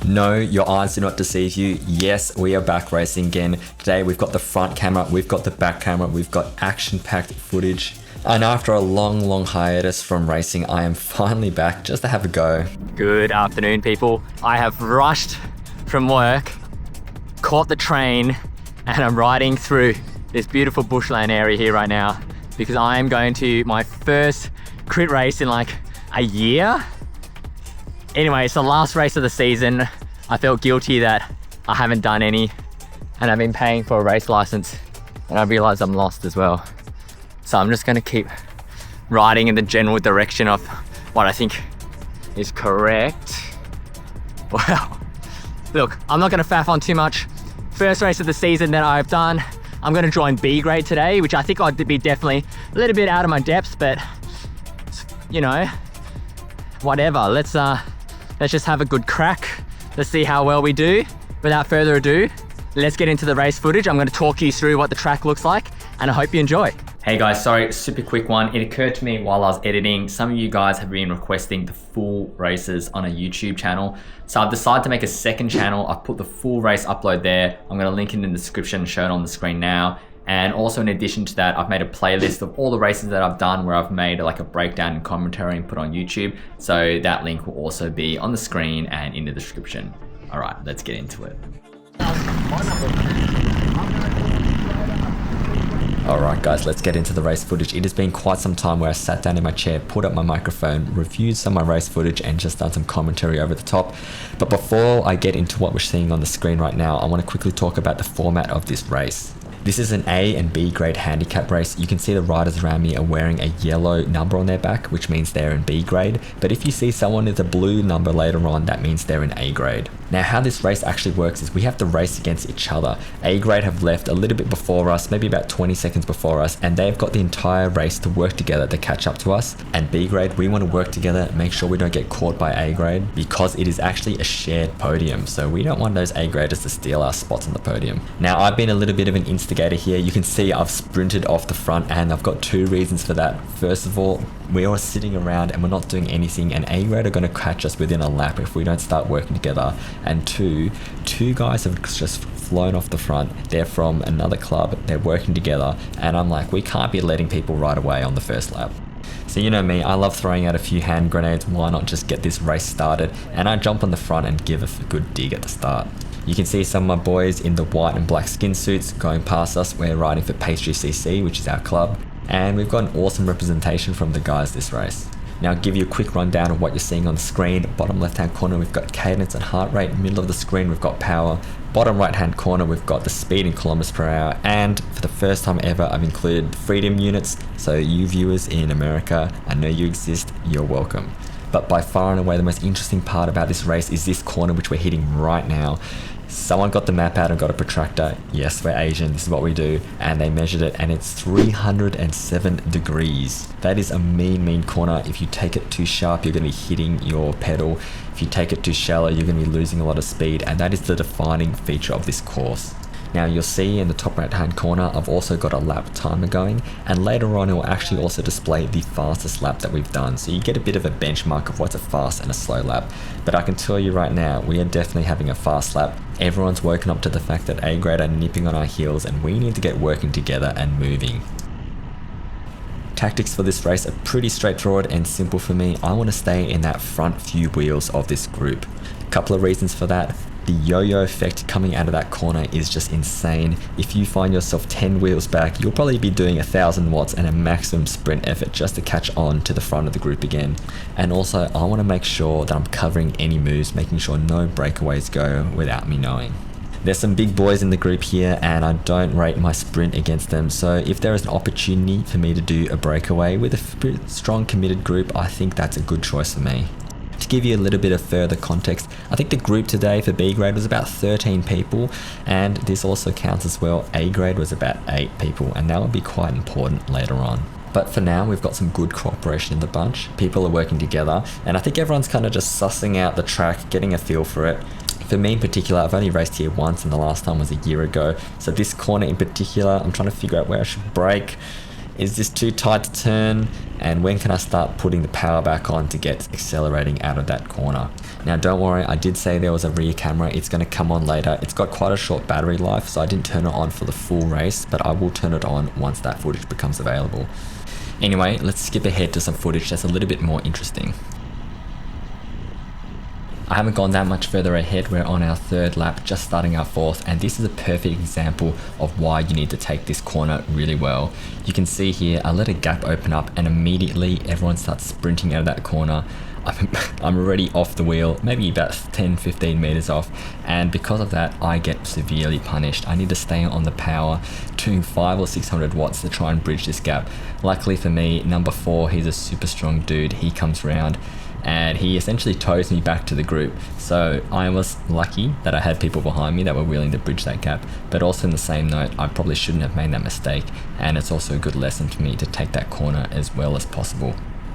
No, your eyes do not deceive you. Yes, we are back racing again. Today we've got the front camera, we've got the back camera, we've got action-packed footage. And after a long hiatus from racing, I am finally back just to have a go. Good afternoon, people. I have rushed from work, caught the train, and I'm riding through this beautiful bushland area here right now because I am going to my first crit race in like a year. Anyway, it's the last race of the season. I felt guilty that I haven't done any and I've been paying for a race license and I realized I'm lost as well. So I'm just gonna keep riding in the general direction of what I think is correct. Well, look, I'm not gonna faff on too much. First race of the season that I've done. I'm gonna join B grade today, which I think I'd be definitely a little bit out of my depths, but you know, whatever. Let's just have a good crack. Let's see how well we do. Without further ado, let's get into the race footage. I'm going to talk you through what the track looks like and I hope you enjoy. Hey guys, sorry, super quick one. It occurred to me while I was editing, some of you guys have been requesting the full races on a YouTube channel. So I've decided to make a second channel. I've put the full race upload there. I'm going to link it in the description, show it on the screen now. And also in addition to that, I've made a playlist of all the races that I've done where I've made like a breakdown and commentary and put on YouTube. So that link will also be on the screen and in the description. All right, let's get into it. All right guys, let's get into the race footage. It has been quite some time where I sat down in my chair, put up my microphone, reviewed some of my race footage and just done some commentary over the top. But before I get into what we're seeing on the screen right now, I want to quickly talk about the format of this race. This is an A and B grade handicap race. You can see the riders around me are wearing a yellow number on their back, which means they're in B grade. But if you see someone with a blue number later on, that means they're in A grade. Now how this race actually works is we have to race against each other. A grade have left a little bit before us, maybe about 20 seconds before us, and they've got the entire race to work together to catch up to us. And B grade, we want to work together, make sure we don't get caught by A grade because it is actually a shared podium. So we don't want those A graders to steal our spots on the podium. Now I've been a little bit of an instigator here. You can see I've sprinted off the front and I've got two reasons for that. First of all, we are sitting around and we're not doing anything, and A grade are going to catch us within a lap if we don't start working together. And two guys have just flown off the front. They're from another club, they're working together, and I'm like, we can't be letting people right away on the first lap. So you know me, I love throwing out a few hand grenades. Why not just get this race started? And I jump on the front and give a good dig at the start. You can see some of my boys in the white and black skin suits going past us. We're riding for Pastries CC, which is our club. And we've got an awesome representation from the guys this race. Now I'll give you a quick rundown of what you're seeing on the screen. Bottom left hand corner we've got cadence and heart rate. Middle of the screen we've got power. Bottom right hand corner we've got the speed in kilometers per hour. And for the first time ever I've included freedom units. So you viewers in America, I know you exist, you're welcome. But by far and away the most interesting part about this race is this corner which we're hitting right now. Someone got the map out and got a protractor. Yes, we're Asian, this is what we do. And they measured it and it's 307 degrees. That is a mean corner. If you take it too sharp, you're going to be hitting your pedal. If you take it too shallow, you're going to be losing a lot of speed. And that is the defining feature of this course. Now you'll see in the top right hand corner, I've also got a lap timer going, and later on it will actually also display the fastest lap that we've done. So you get a bit of a benchmark of what's a fast and a slow lap. But I can tell you right now, we are definitely having a fast lap. Everyone's woken up to the fact that A grade are nipping on our heels and we need to get working together and moving. Tactics for this race are pretty straightforward and simple for me. I want to stay in that front few wheels of this group. A couple of reasons for that. The yo-yo effect coming out of that corner is just insane. If you find yourself 10 wheels back, you'll probably be doing 1,000 watts and a maximum sprint effort just to catch on to the front of the group again. And also, I want to make sure that I'm covering any moves, making sure no breakaways go without me knowing. There's some big boys in the group here and I don't rate my sprint against them, so if there is an opportunity for me to do a breakaway with a strong committed group, I think that's a good choice for me. To give you a little bit of further context, I think the group today for B grade was about 13 people, and this also counts as well. A grade was about 8 people, and that will be quite important later on. But for now, we've got some good cooperation in the bunch. People are working together, and I think everyone's kind of just sussing out the track, getting a feel for it. For me in particular, I've only raced here once and the last time was a year ago. So this corner in particular, I'm trying to figure out where I should brake. Is this too tight to turn? And when can I start putting the power back on to get accelerating out of that corner? Now don't worry, I did say there was a rear camera, it's going to come on later. It's got quite a short battery life, so I didn't turn it on for the full race, but I will turn it on once that footage becomes available. Anyway, let's skip ahead to some footage that's a little bit more interesting. I haven't gone that much further ahead, we're on our third lap, just starting our fourth, and this is a perfect example of why you need to take this corner really well. You can see here, I let a gap open up and immediately everyone starts sprinting out of that corner. I'm already off the wheel, maybe about 10-15 meters off, and because of that I get severely punished. I need to stay on the power, doing 500 or 600 watts to try and bridge this gap. Luckily for me, number 4, he's a super strong dude, he comes around and he essentially tows me back to the group. So I was lucky that I had people behind me that were willing to bridge that gap, but also in the same note, I probably shouldn't have made that mistake, and it's also a good lesson for me to take that corner as well as possible.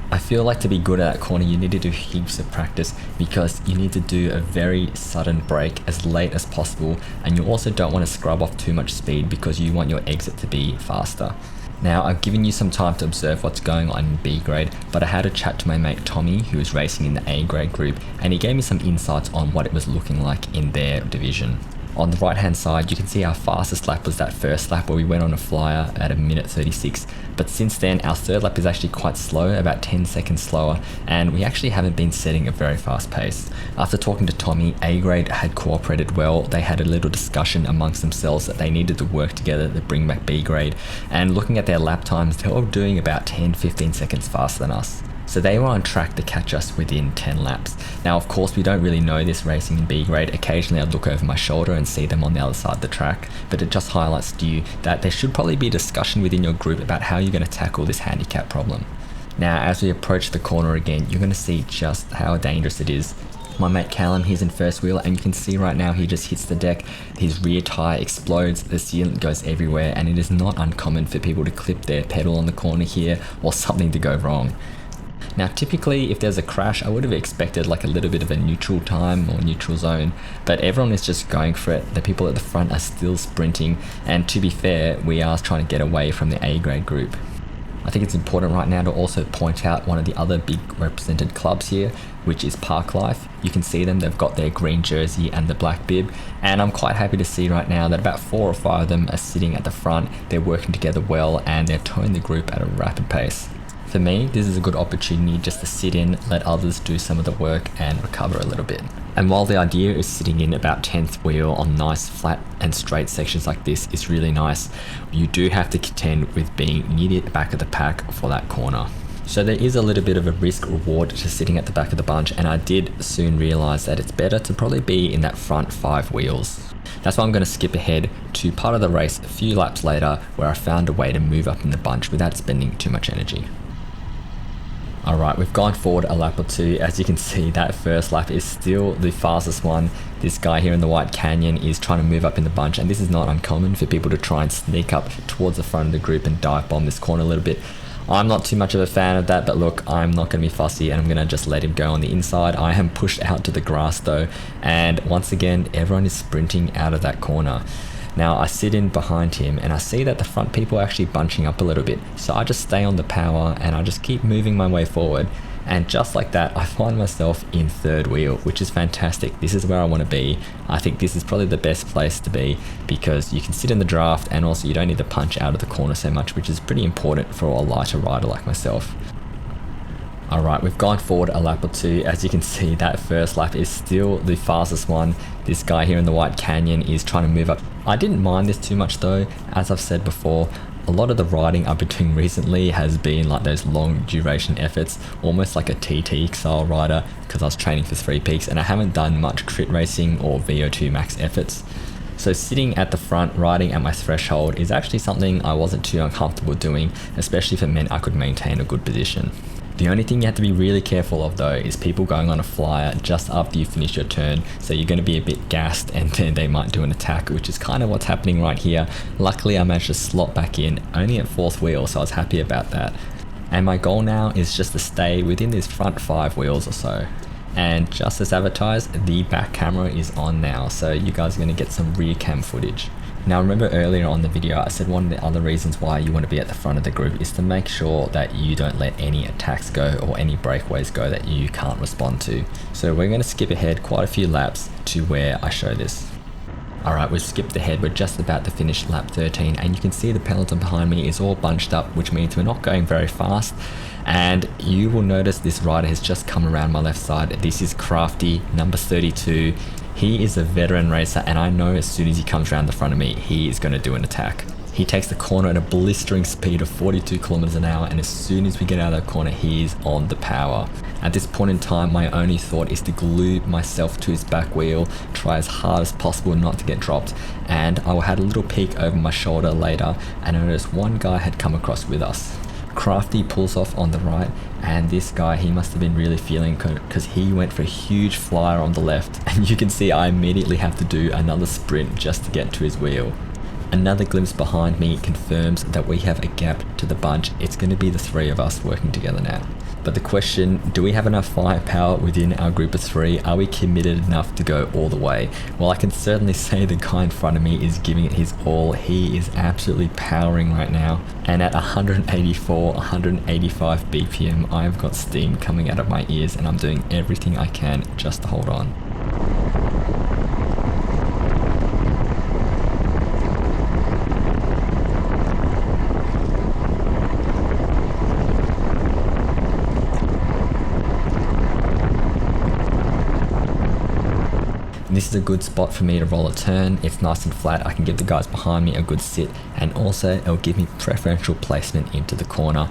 I feel like to be good at that corner you need to do heaps of practice, because you need to do a very sudden brake as late as possible, and you also don't want to scrub off too much speed because you want your exit to be faster. Now I've given you some time to observe what's going on in B grade, but I had a chat to my mate Tommy, who is racing in the A grade group, and he gave me some insights on what it was looking like in their division. On the right hand side, you can see our fastest lap was that first lap where we went on a flyer at 1:36, but since then our third lap is actually quite slow, about 10 seconds slower, and we actually haven't been setting a very fast pace. After talking to Tommy, A grade had cooperated well. They had a little discussion amongst themselves that they needed to work together to bring back B grade, and looking at their lap times, they were doing about 10-15 seconds faster than us. So they were on track to catch us within 10 laps. Now of course we don't really know this racing in B grade. Occasionally I'd look over my shoulder and see them on the other side of the track, but it just highlights to you that there should probably be a discussion within your group about how you're going to tackle this handicap problem. Now as we approach the corner again, you're going to see just how dangerous it is. My mate Callum, he's in first wheel, and you can see right now he just hits the deck, his rear tyre explodes, the sealant goes everywhere, and it is not uncommon for people to clip their pedal on the corner here or something to go wrong. Now typically if there's a crash I would have expected like a little bit of a neutral time or neutral zone, but everyone is just going for it. The people at the front are still sprinting, and to be fair, we are trying to get away from the A grade group. I think it's important right now to also point out one of the other big represented clubs here, which is Park Life. You can see them, they've got their green jersey and the black bib, and I'm quite happy to see right now that about 4 or 5 of them are sitting at the front. They're working together well and they're towing the group at a rapid pace. For me, this is a good opportunity just to sit in, let others do some of the work and recover a little bit. And while the idea is sitting in about 10th wheel on nice flat and straight sections like this is really nice, you do have to contend with being near the back of the pack for that corner. So there is a little bit of a risk reward to sitting at the back of the bunch, and I did soon realize that it's better to probably be in that front 5 wheels. That's why I'm going to skip ahead to part of the race a few laps later, where I found a way to move up in the bunch without spending too much energy. Alright, we've gone forward a lap or two. As you can see, that first lap is still the fastest one. This guy here in the white canyon is trying to move up in the bunch, and this is not uncommon for people to try and sneak up towards the front of the group and dive bomb this corner a little bit. I'm not too much of a fan of that, but look, I'm not going to be fussy and I'm going to just let him go on the inside. I am pushed out to the grass though, and once again, everyone is sprinting out of that corner. Now I sit in behind him and I see that the front people are actually bunching up a little bit, so I just stay on the power and I just keep moving my way forward, and just like that I find myself in third wheel, which is fantastic. This is where I want to be. I think this is probably the best place to be because you can sit in the draft and also you don't need to punch out of the corner so much, which is pretty important for a lighter rider like myself. Alright, we've gone forward a lap or two. As you can see, that first lap is still the fastest one. This guy here in the white canyon is trying to move up. I didn't mind this too much though. As I've said before, a lot of the riding I've been doing recently has been like those long duration efforts, almost like a TT style rider, because I was training for 3 peaks and I haven't done much crit racing or VO2 max efforts. So sitting at the front, riding at my threshold is actually something I wasn't too uncomfortable doing, especially if it meant I could maintain a good position. The only thing you have to be really careful of though is people going on a flyer just after you finish your turn, so you're going to be a bit gassed and then they might do an attack, which is kind of what's happening right here. Luckily I managed to slot back in only at 4th wheel, so I was happy about that. And my goal now is just to stay within these front 5 wheels or so. And just as advertised, the back camera is on now, so you guys are going to get some rear cam footage. Now remember earlier on the video I said one of the other reasons why you want to be at the front of the group is to make sure that you don't let any attacks go or any breakaways go that you can't respond to. So we're going to skip ahead quite a few laps to where I show this. Alright, we've skipped ahead, we're just about to finish lap 13 and you can see the peloton behind me is all bunched up, which means we're not going very fast. And you will notice this rider has just come around my left side. This is Crafty, number 32. He is a veteran racer and I know as soon as he comes around the front of me, he is going to do an attack. He takes the corner at a blistering speed of 42 kilometers an hour, and as soon as we get out of that corner, he is on the power. At this point in time, my only thought is to glue myself to his back wheel, try as hard as possible not to get dropped, and I had a little peek over my shoulder later and I noticed one guy had come across with us. Crafty pulls off on the right, and this guy, he must have been really feeling because he went for a huge flyer on the left, and you can see I immediately have to do another sprint just to get to his wheel. Another glimpse behind me confirms that we have a gap to the bunch. It's going to be the three of us working together now. But the question, do we have enough firepower within our group of three? Are we committed enough to go all the way? Well, I can certainly say the guy in front of me is giving it his all. He is absolutely powering right now. And at 184, 185 BPM, I've got steam coming out of my ears and I'm doing everything I can just to hold on. This is a good spot for me to roll a turn. It's nice and flat. I can give the guys behind me a good sit, and also it'll give me preferential placement into the corner.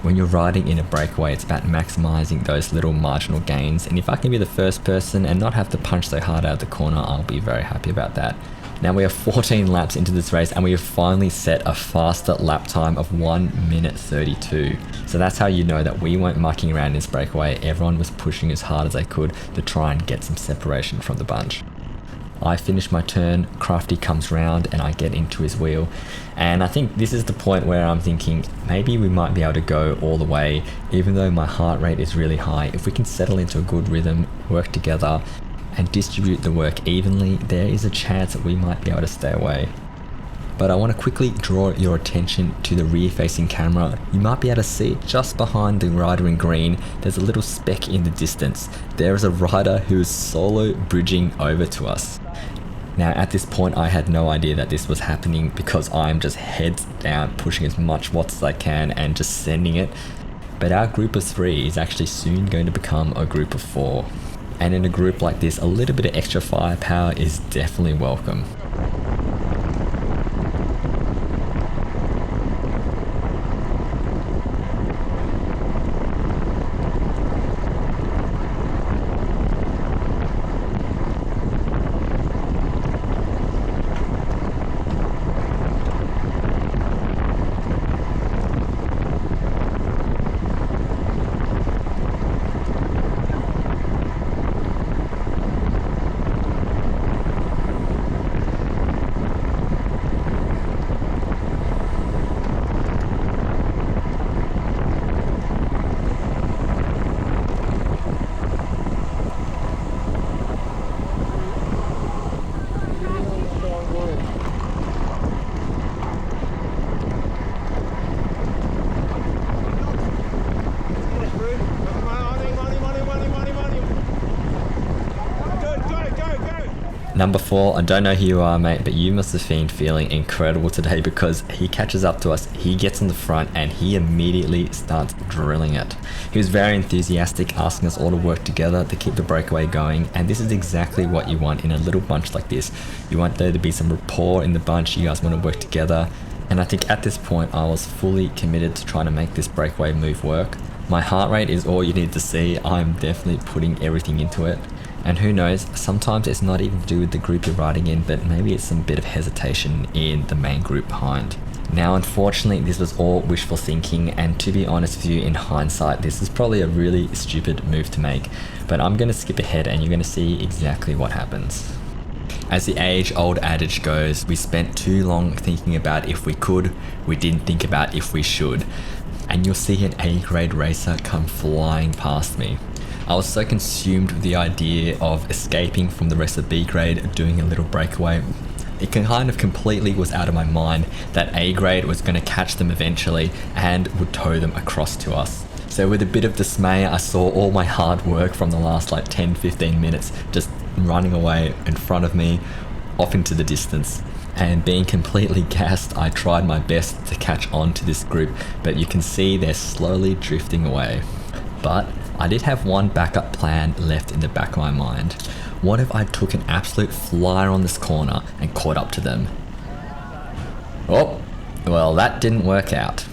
When you're riding in a breakaway, it's about maximizing those little marginal gains, and if I can be the first person and not have to punch so hard out of the corner, I'll be very happy about that. Now we are 14 laps into this race and we have finally set a faster lap time of 1 minute 32. So that's how you know that we weren't mucking around in this breakaway. Everyone was pushing as hard as they could to try and get some separation from the bunch. I finish my turn, Crafty comes round and I get into his wheel. And I think this is the point where I'm thinking maybe we might be able to go all the way, even though my heart rate is really high. If we can settle into a good rhythm, work together, and distribute the work evenly, there is a chance that we might be able to stay away. But I want to quickly draw your attention to the rear facing camera. You might be able to see just behind the rider in green, there's a little speck in the distance. There is a rider who is solo bridging over to us. Now at this point I had no idea that this was happening because I'm just heads down pushing as much watts as I can and just sending it. But our group of three is actually soon going to become a group of four. And in a group like this, a little bit of extra firepower is definitely welcome. Number 4, I don't know who you are, mate, but you must have been feeling incredible today because he catches up to us, he gets in the front, and he immediately starts drilling it. He was very enthusiastic, asking us all to work together to keep the breakaway going, and this is exactly what you want in a little bunch like this. You want there to be some rapport in the bunch, you guys want to work together, and I think at this point I was fully committed to trying to make this breakaway move work. My heart rate is all you need to see. I'm definitely putting everything into it. And who knows, sometimes it's not even to do with the group you're riding in, but maybe it's some bit of hesitation in the main group behind. Now unfortunately this was all wishful thinking, and to be honest with you, in hindsight this is probably a really stupid move to make, but I'm going to skip ahead and you're going to see exactly what happens. As the age-old adage goes, we spent too long thinking about if we could, we didn't think about if we should. And you'll see an A-grade racer come flying past me. I was so consumed with the idea of escaping from the rest of B grade, doing a little breakaway. It kind of completely was out of my mind that A grade was going to catch them eventually and would tow them across to us. So with a bit of dismay, I saw all my hard work from the last like 10-15 minutes just running away in front of me off into the distance. And being completely gassed, I tried my best to catch on to this group, but you can see they're slowly drifting away. But I did have one backup plan left in the back of my mind. What if I took an absolute flyer on this corner and caught up to them? Oh, well, that didn't work out.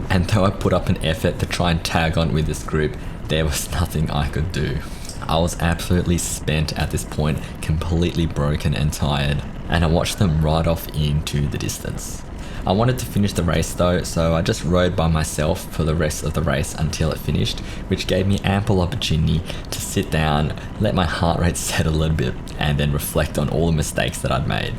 And though I put up an effort to try and tag on with this group, there was nothing I could do. I was absolutely spent at this point, completely broken and tired, and I watched them ride off into the distance. I wanted to finish the race though, so I just rode by myself for the rest of the race until it finished, which gave me ample opportunity to sit down, let my heart rate set a little bit, and then reflect on all the mistakes that I'd made.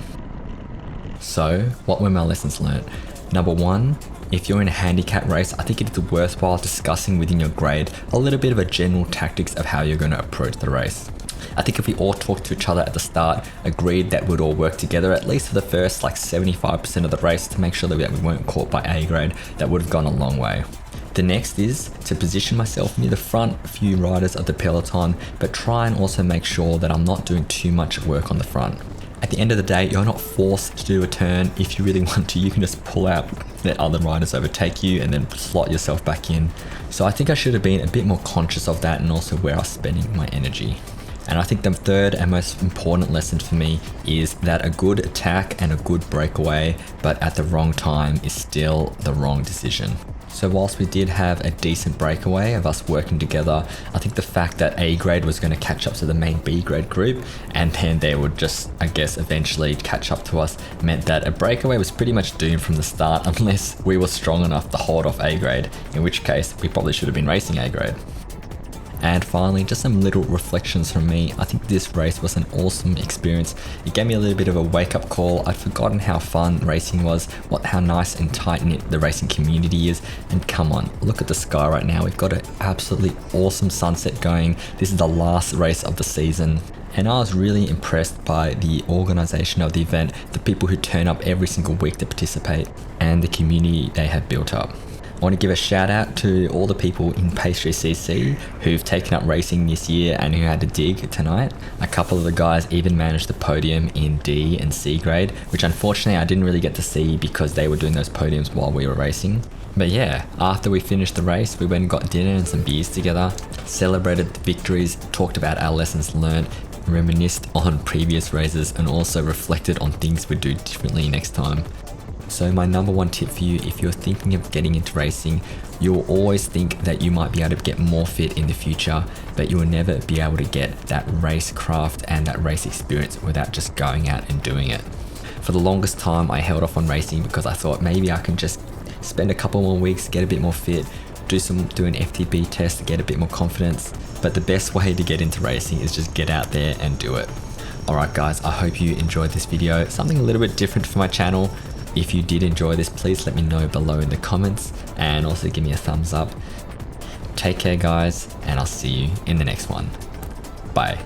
So, what were my lessons learned? Number one, if you're in a handicap race, I think it's worthwhile discussing within your grade a little bit of a general tactics of how you're going to approach the race. I think if we all talked to each other at the start, agreed that we'd all work together at least for the first like 75% of the race to make sure that we weren't caught by A grade, that would have gone a long way. The next is to position myself near the front few riders of the peloton, but try and also make sure that I'm not doing too much work on the front. At the end of the day, you're not forced to do a turn. If you really want to, you can just pull out, let other riders overtake you and then slot yourself back in. So I think I should have been a bit more conscious of that and also where I was spending my energy. And I think the third and most important lesson for me is that a good attack and a good breakaway, but at the wrong time, is still the wrong decision. So whilst we did have a decent breakaway of us working together, I think the fact that A grade was going to catch up to the main B grade group and then they would just, I guess, eventually catch up to us meant that a breakaway was pretty much doomed from the start unless we were strong enough to hold off A grade, in which case we probably should have been racing A grade. And finally, just some little reflections from me. I think this race was an awesome experience. It gave me a little bit of a wake-up call. I'd forgotten how fun racing was, how nice and tight-knit the racing community is. And come on, look at the sky right now. We've got an absolutely awesome sunset going. This is the last race of the season. And I was really impressed by the organisation of the event, the people who turn up every single week to participate, and the community they have built up. I want to give a shout out to all the people in Pastries CC who've taken up racing this year and who had to dig tonight. A couple of the guys even managed the podium in D and C grade, which unfortunately I didn't really get to see because they were doing those podiums while we were racing. But yeah, after we finished the race, we went and got dinner and some beers together, celebrated the victories, talked about our lessons learned, reminisced on previous races, and also reflected on things we'd do differently next time. So my number one tip for you, if you're thinking of getting into racing, you'll always think that you might be able to get more fit in the future, but you will never be able to get that race craft and that race experience without just going out and doing it. For the longest time, I held off on racing because I thought maybe I can just spend a couple more weeks, get a bit more fit, do an FTP test to get a bit more confidence. But the best way to get into racing is just get out there and do it. Alright guys, I hope you enjoyed this video. Something a little bit different for my channel. If you did enjoy this, please let me know below in the comments and also give me a thumbs up. Take care guys, and I'll see you in the next one. Bye.